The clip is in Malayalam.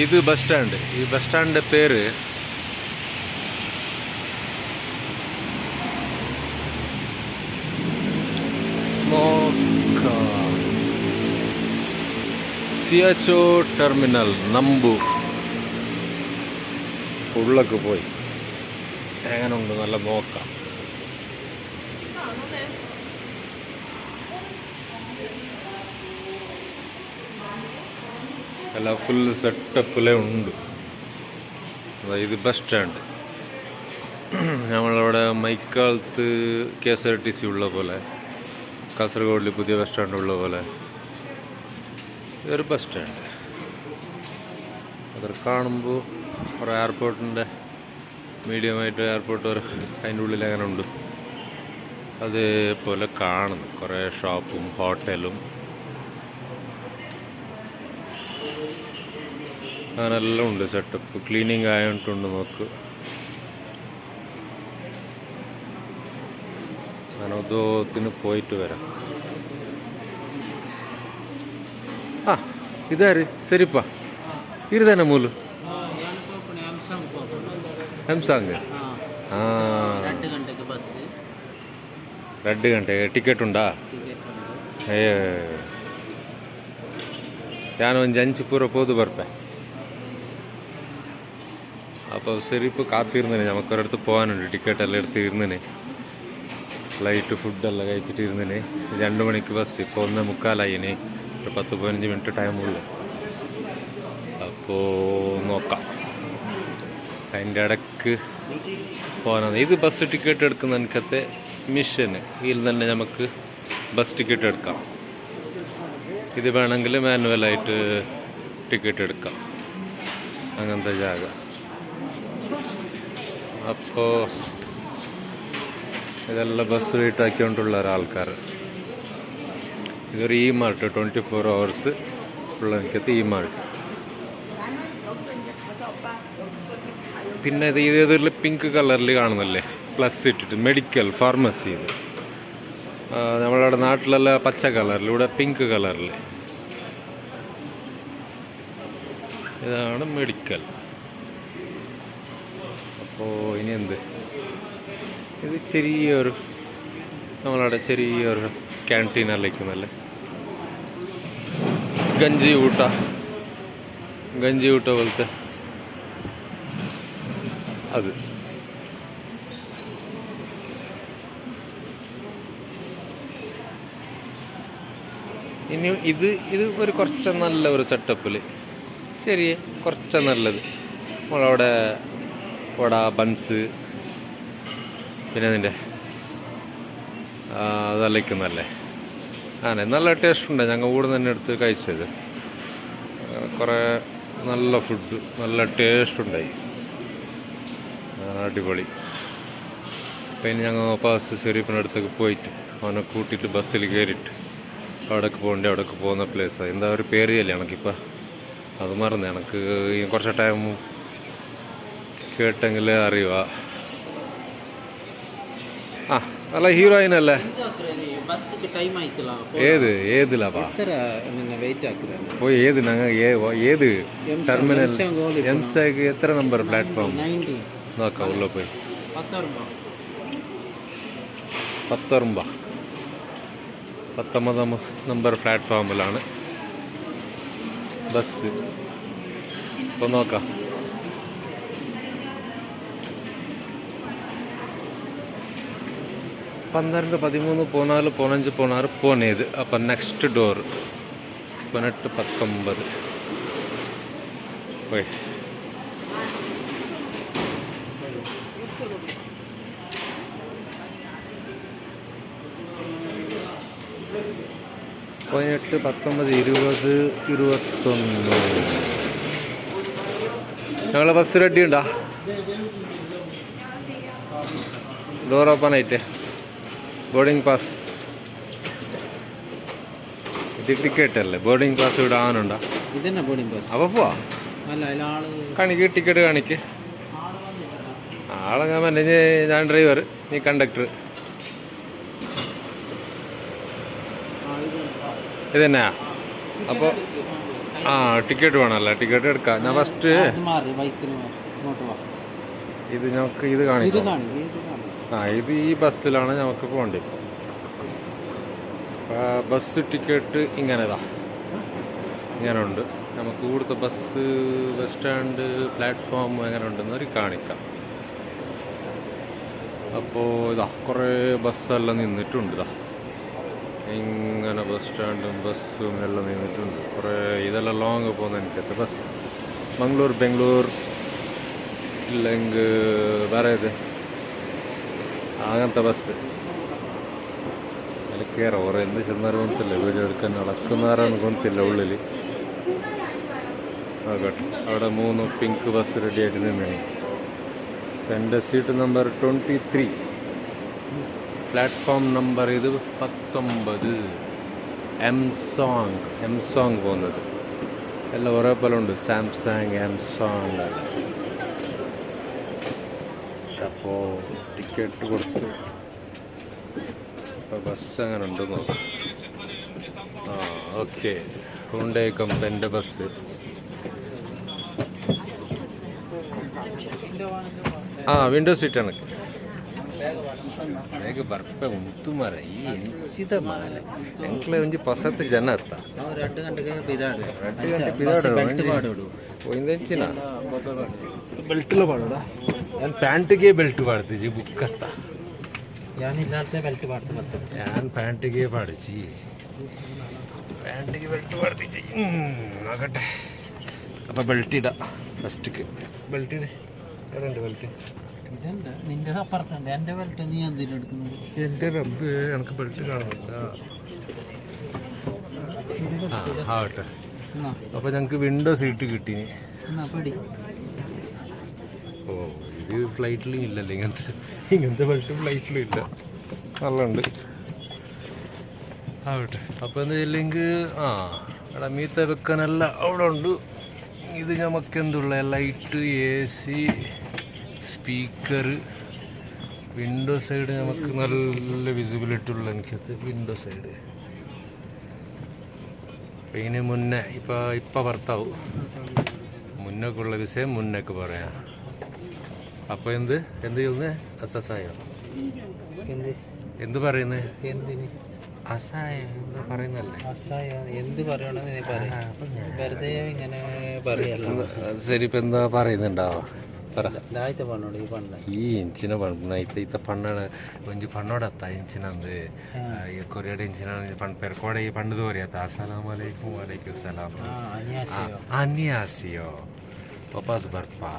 ഇത് ബസ് സ്റ്റാൻഡ്. ഈ ബസ് സ്റ്റാൻഡിൻ്റെ പേര് സിയാച്ചോ ടെർമിനൽ നമ്പു. ഉള്ളൊക്കെ പോയി എങ്ങനെയുണ്ട് നല്ല നോക്കാം. എല്ലാം ഫുൾ സെറ്റപ്പിലേ ഉണ്ട്. ഇത് ബസ് സ്റ്റാൻഡ്. നമ്മളവിടെ മൈക്കാലത്ത് KSRTC ഉള്ള പോലെ, കാസർഗോഡിൽ പുതിയ ബസ് സ്റ്റാൻഡ് ഉള്ള പോലെ ഇതൊരു ബസ് സ്റ്റാൻഡ്. അത് കാണുമ്പോൾ ഒരു എയർപോർട്ടിൻ്റെ മീഡിയമായിട്ട് എയർപോർട്ട് ഒരു അതിൻ്റെ ഉള്ളിൽ അങ്ങനെ ഉണ്ട്. അതേപോലെ കാണുന്നു കുറേ ഷോപ്പും ഹോട്ടലും അങ്ങനെല്ലാം ഉണ്ട്. സെറ്റപ്പ് ക്ലീനിങ് ആയിട്ടുണ്ട്. നോക്ക്, ഞാൻ ഉദ്യോഗത്തിന് പോയിട്ട് വരാം. ആ ഇതാര് ശരിപ്പാ ഇത് തന്നെ മൂല് ഹംസാങ്. ആ 2 ಗಂಟೆಗೆ ಟಿಕೆಟ್ ಉಂಟಾ? ನಾನು ಒಂದು ಅಂಚು ಪೂರ പോതു ಬರ್ಪೆ. അപ്പോൾ ശരിപ്പോൾ കാത്തിരുന്നേ. നമുക്കൊരിടത്ത് പോകാനുണ്ട്. ടിക്കറ്റെല്ലാം എടുത്തിരുന്നേ. ഫ്ലൈറ്റ് ഫുഡെല്ലാം കഴിച്ചിട്ടിരുന്നേ. 2 മണിക്ക് ബസ്. ഇപ്പോൾ 1:45 ഒരു 10-15 മിനിറ്റ് ടൈമുള്ളൂ. അപ്പോൾ നോക്കാം. അതിൻ്റെ ഇടയ്ക്ക് പോകാനാണ്. ഇത് ബസ് ടിക്കറ്റ് എടുക്കുന്ന എനിക്കത്തെ മിഷന് ഇതിൽ തന്നെ നമുക്ക് ബസ് ടിക്കറ്റ് എടുക്കാം. ഇത് വേണമെങ്കിൽ മാനുവലായിട്ട് ടിക്കറ്റ് എടുക്കാം. അങ്ങനത്തെ ജാഗ. അപ്പോൾ ഇതെല്ലാം ബസ് റേറ്റാക്കിക്കൊണ്ടുള്ള ഒരാൾക്കാർ. ഇതൊരു മാർട്ട് 24 hours ഉള്ള എനിക്കത്തെ മാർട്ട്. പിന്നെ ഇതിൽ പിങ്ക് കളറിൽ കാണുന്നല്ലേ, പ്ലസ് ഇട്ടിട്ട് മെഡിക്കൽ ഫാർമസി. ഇത് നമ്മളവിടെ നാട്ടിലെല്ലാം പച്ച കളറിൽ, ഇവിടെ പിങ്ക് കളറിൽ. ഇതാണ് മെഡിക്കൽ. അപ്പോൾ ഇനി എന്ത്, ഇത് ചെറിയൊരു നമ്മളവിടെ ചെറിയൊരു ക്യാൻറ്റീനല്ലേക്കുന്നല്ലേ. ഗഞ്ചി ഊട്ട പോലത്തെ അത്. ഇനി ഇത് ഒരു കുറച്ച് നല്ല ഒരു സെറ്റപ്പിൽ ചെറിയ കുറച്ച് നല്ലത്. നമ്മളവിടെ വട, ബൺസ്, പിന്നെ അതിൻ്റെ അതല്ലിക്കുന്നല്ലേ. ആണേ നല്ല ടേസ്റ്റ് ഉണ്ട്. ഞങ്ങൾ ഇവിടെ തന്നെ എടുത്ത് കഴിച്ചത്. കുറേ നല്ല ഫുഡ്, നല്ല ടേസ്റ്റ് ഉണ്ടായി. അടിപൊളി. പിന്നെ ഞങ്ങൾ പാസ് ഷെരീഫിൻ്റെ അടുത്തേക്ക് പോയിട്ട് അവനെ കൂട്ടിയിട്ട് ബസ്സിൽ കയറിയിട്ട് അവിടേക്ക് പോകേണ്ടി അവിടേക്ക് പോകുന്ന പ്ലേസാണ്. എന്താ ഒരു പേര് അല്ലേ എനിക്കിപ്പോൾ അത് മറന്നു. എനിക്ക് കുറച്ച് ടൈം കേട്ടെങ്കിൽ അറിയുക. ആ അല്ല ഹീറോയിൻ അല്ലേ? ഏതിലാപ്പാ പോയി? ഏത് ഞങ്ങൾ ഏത് ടെർമിനൽ? എംസാക്ക് എത്ര നമ്പർ പ്ലാറ്റ്ഫോം നോക്കാം. ഉള്ള പോയി 19 നമ്പർ പ്ലാറ്റ്ഫോമിലാണ് ബസ്. അപ്പോൾ നോക്കാം. പന്ത്രണ്ട് 13 14 15 16 പോണേത്. അപ്പം നെക്സ്റ്റ് ഡോർ 18 19 പോയി. പതിനെട്ട് 19 20 21 ഞങ്ങളെ ബസ് റെഡി ഉണ്ടോ? ഡോർ ഓപ്പൺ ആയിട്ട് ബോർഡിംഗ് പാസ്. ഇത് ടിക്കറ്റ് അല്ലേ? ബോർഡിംഗ് പാസ് ഇവിടെ ആനുണ്ടോ? അപ്പോൾ പോവാ. കാണിക്ക് ടിക്കറ്റ് കാണിക്ക്. ആളെ ഞാൻ പറഞ്ഞ ഞാൻ ഡ്രൈവർ, നീ കണ്ടക്ടർ. ഇത് തന്നെയാ? അപ്പോൾ ആ ടിക്കറ്റ് വേണമല്ലേ? ടിക്കറ്റ് എടുക്കാം. ഞാൻ ഫസ്റ്റ് ഇത് ഞങ്ങൾക്ക് ഇത് കാണിക്കാം. ഇത് ഈ ബസ്സിലാണ് നമുക്ക് പോകേണ്ടത്. ബസ് ടിക്കറ്റ് ഇങ്ങനെതാ, ഇങ്ങനെ ഉണ്ട്. നമുക്ക് ഇവിടുത്തെ ബസ്, ബസ് സ്റ്റാൻഡ്, പ്ലാറ്റ്ഫോം എങ്ങനെ ഉണ്ടെന്നൊരു കാണിക്കാം. അപ്പോൾ ഇതാ കുറേ ബസ്സെല്ലാം നിന്നിട്ടുണ്ട്. ഇതാ ഇങ്ങനെ ബസ് സ്റ്റാൻഡും ബസ്സും എല്ലാം നിന്നിട്ടുണ്ട്. കുറേ ഇതെല്ലാം ലോങ് പോകുന്ന എനിക്കത്തെ ബസ്. മംഗ്ലൂർ, ബംഗ്ലൂർ, ഇല്ലെങ്കിൽ വേറെ ഇത് അങ്ങനത്തെ ബസ്. അതിൽ കയറാം. ഓരോ എന്ത് ചെന്നാലും കൊണ്ടില്ല, വീഡിയോ എടുക്കാൻ നടക്കുന്നവരാണ് കൊണ്ടില്ല ഉള്ളിൽ. ആകട്ടെ, അവിടെ 3 പിങ്ക് ബസ് റെഡി ആയിട്ട് നിന്നു. എൻ്റെ സീറ്റ് നമ്പർ 23, പ്ലാറ്റ്ഫോം നമ്പർ ഇത് 19. എം സോങ് പോകുന്നത് എല്ലാം ഓരോ പോലെ ഉണ്ട്. Samsung, M song. അപ്പോൾ ടിക്കറ്റ് കൊടുത്ത് ഇപ്പോൾ ബസ് അങ്ങനെ ഉണ്ട് നോക്കാം. ആ ഓക്കെ, ഹുണ്ടായ് കമ്പനിൻ്റെ ബസ്. ആ വിൻഡോ ಸೀಟ್ ಬೇಗ ಬರ್ಪೆ ಉಂಟು ಮರ ಈ ಎನ್ಸಿದ ಮಾರ ಎಂಕ್ಲೆ ಒಂಜಿ ಪಸತ್ತು ಜನ ಅತ್ತ 2 ಗಂಟೆಗೆ ಬಿದಾಡು ಒಂದೆಂಚಿನ ಬೆಲ್ಟ್ಲ ಪಾಡೋಡ ನಾನು ಪ್ಯಾಂಟಿಗೆ ಬೆಲ್ಟ್ ಪಾಡ್ತಿಜಿ ಬುಕ್ ಅತ್ತ ഞാനില്ലാത്ത ബെൽറ്റ് പാടുത്ത് പത്ത് ഞാൻ പാൻറ്റിಗೆ പാടിച്ച് പാൻറ്റിಗೆ ബെൽറ്റ് പാടുത്തിച്ച് നോക്കട്ടെ. അപ്പോൾ ബെൽറ്റ് ഇടാം. ഫസ്റ്റിക്ക് ബെൽറ്റ് ഇട്. എവിടെ ബെൽറ്റ്? ഇതല്ല, നിന്റെ അപ്പുറത്തുണ്ട്. എൻ്റെ ബെൽറ്റ് നീ എന്തിനാ എടുക്കുന്നത്? എൻ്റെ റബ്ബ്, എനിക്ക് ബെൽറ്റ് കാണുന്നില്ല. ആവട്ടെ. അപ്പോൾ ഞങ്ങൾക്ക് വിൻഡോ സീറ്റ് കിട്ടി. ഓ, ഇത് ഫ്ലൈറ്റിലും ഇല്ലല്ലോ ഇങ്ങനത്തെ ബെൽറ്റ് ഫ്ലൈറ്റിലും ഇല്ല. നല്ലുണ്ട്. ആവട്ടെ. അപ്പോൾ എന്താ ഇല്ലെങ്കിൽ അവിടെ മീത്ത വെക്കാനല്ല അവിടെ ഉണ്ട്. ഇത് നമുക്ക് എന്തുള്ള light, AC, speaker, window side നമുക്ക് നല്ല വിസിബിലിറ്റി ഉള്ള എനിക്കത് വിൻഡോ സൈഡ്. അപ്പം ഇതിന് മുന്നേ ഇപ്പം ഭർത്താവും മുന്നേക്കുള്ള വിഷയം മുന്നേക്ക് പറയാം. അപ്പോൾ എന്ത് ചെയ്യുന്നത്? അസസായോ എന്ത് പറയുന്നത്? എന്തിന് അസായം പറയുന്നല്ലേ? അസായം എന്ത് പറയണമെന്ന് വെറുതെ ഇങ്ങനെ പറയല്ലോ. ശരി, ഇപ്പം എന്താ പറയുന്നുണ്ടാവോ? ಈ ಇಂಚಿನ ಬಣ್ಣ ಈತ ಪಣ್ಣಡ ಒಂಜಿ ಪಣ್ಣೋಡತ್ತ ಇಂಚಿನಂದು ಕೊರಿಯಾಡ ಇಂಚಿನ ಪಣ್ ಪೆರ್ಕೋಡೆ ಈ ಪಣ್ಣದು ತೋರಿಯತ್ತ. ಅಸ್ಸಲಾಮು ಅಲೈಕುಂ. ವಲೈಕುಂ ಸಲಾಂ. ಅನ್ಯಾಸಿಯೋ ವಾಪಸ್ ಬರ್ಪಾ.